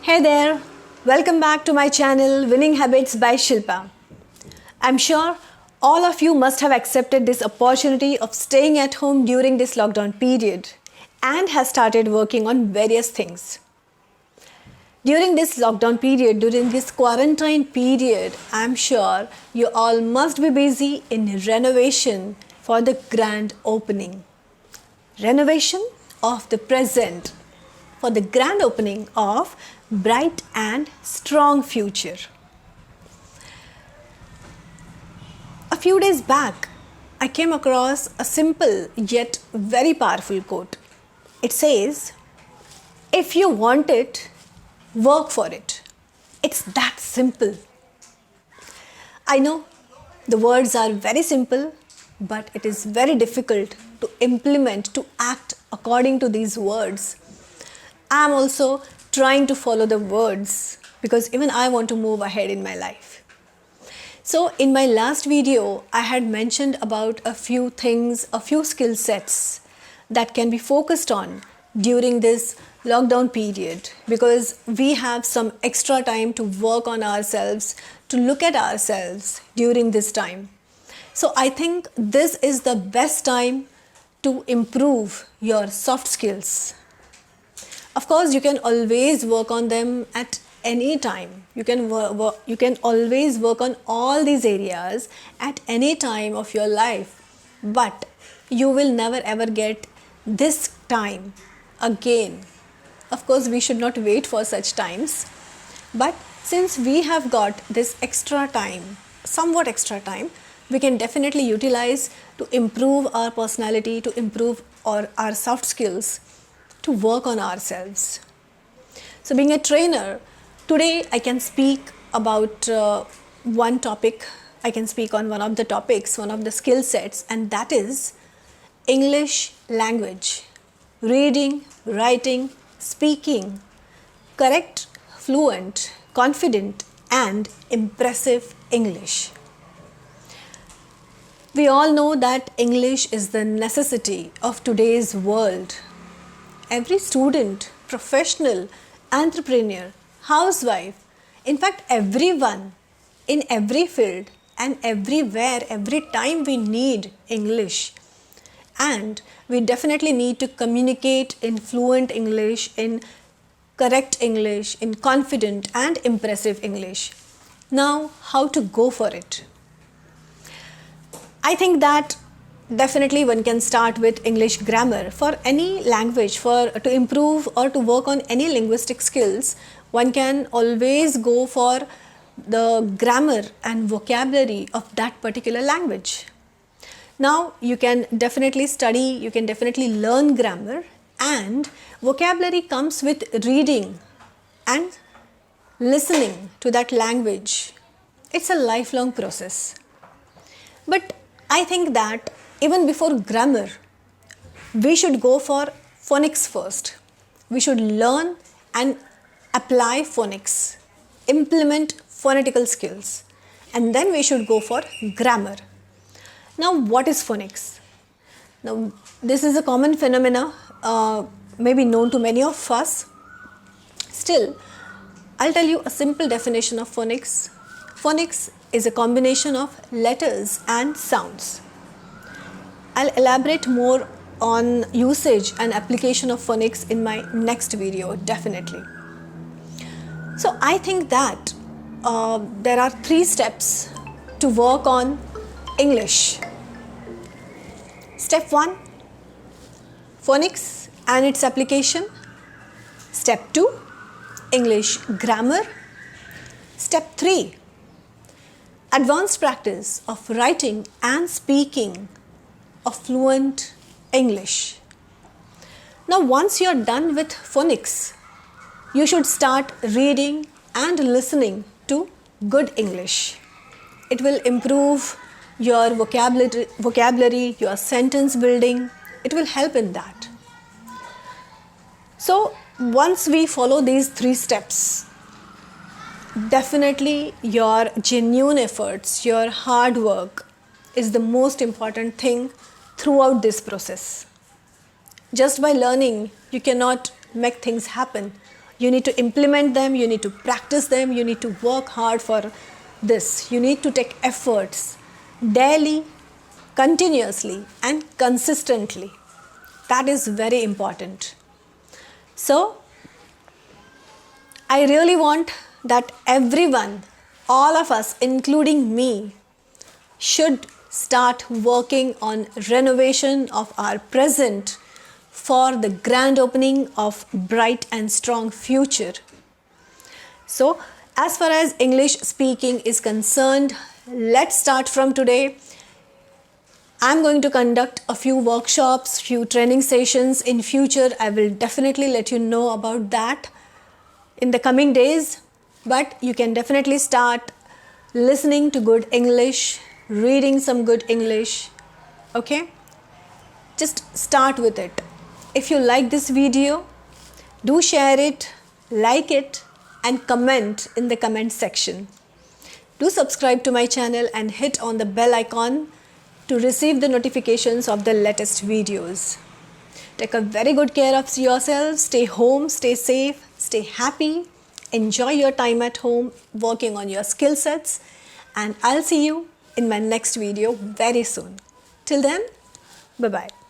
Hey there, welcome back to my channel Winning Habits by Shilpa. I'm sure all of you must have accepted this opportunity of staying at home during this lockdown period and has started working on various things. During this lockdown period, during this quarantine period, I'm sure you all must be busy in renovation for the grand opening. Renovation of the present for the grand opening of bright and strong future. A few days back, I came across a simple yet very powerful quote. It says, "If you want it, work for it." It's that simple. I know the words are very simple, but it is very difficult to implement, to act according to these words. I am also trying to follow the words because even I want to move ahead in my life. So in my last video, I had mentioned about a few things, a few skill sets that can be focused on during this lockdown period because we have some extra time to work on ourselves, to look at ourselves during this time. So I think this is the best time to improve your soft skills. Of course, you can always work on them at any time. You can always work on all these areas at any time of your life. But you will never ever get this time again. Of course, we should not wait for such times. But since we have got this extra time, somewhat extra time, we can definitely utilize to improve our personality, to improve our soft skills, to work on ourselves. So being a trainer, today I can speak about one topic. I can speak on one of the topics, one of the skill sets, and that is English language. Reading, writing, speaking, correct, fluent, confident, and impressive English. We all know that English is the necessity of today's world. Every student, professional, entrepreneur, housewife, in fact everyone in every field and everywhere, every time we need English. And we definitely need to communicate in fluent English, in correct English, in confident and impressive English. Now, how to go for it? I think that definitely one can start with English grammar. For any language, to improve or to work on any linguistic skills, one can always go for the grammar and vocabulary of that particular language. Now you can definitely study, you can definitely learn grammar, and vocabulary comes with reading and listening to that language. It's a lifelong process. But I think that even before grammar, we should go for phonics first. We should learn and apply phonics, implement phonetical skills, and then we should go for grammar. Now, what is phonics? Now, this is a common phenomena, maybe known to many of us. Still, I'll tell you a simple definition of phonics. Phonics is a combination of letters and sounds. I'll elaborate more on usage and application of phonics in my next video, definitely. So I think that there are 3 steps to work on English. Step 1, phonics and its application. Step 2, English grammar. Step 3, advanced practice of writing and speaking of fluent English. Now, once you are done with phonics, you should start reading and listening to good English. It will improve your vocabulary, your sentence building. It will help in that. So, once we follow these 3 steps, definitely your genuine efforts, your hard work is the most important thing throughout this process. Just by learning, you cannot make things happen. You need to implement them, you need to practice them, you need to work hard for this. You need to take efforts daily, continuously, and consistently. That is very important. So, I really want that everyone, all of us, including me, should start working on renovation of our present for the grand opening of bright and strong future. So, as far as English speaking is concerned, let's start from today. I'm going to conduct a few workshops, few training sessions in future. I will definitely let you know about that in the coming days, but you can definitely start listening to good English, reading some good English, okay? Just start with it. If you like this video, do share it, like it, and comment in the comment section. Do subscribe to my channel and hit on the bell icon to receive the notifications of the latest videos. Take a very good care of yourself, stay home, stay safe, stay happy, enjoy your time at home working on your skill sets, and I'll see you in my next video very soon. Till then, bye-bye.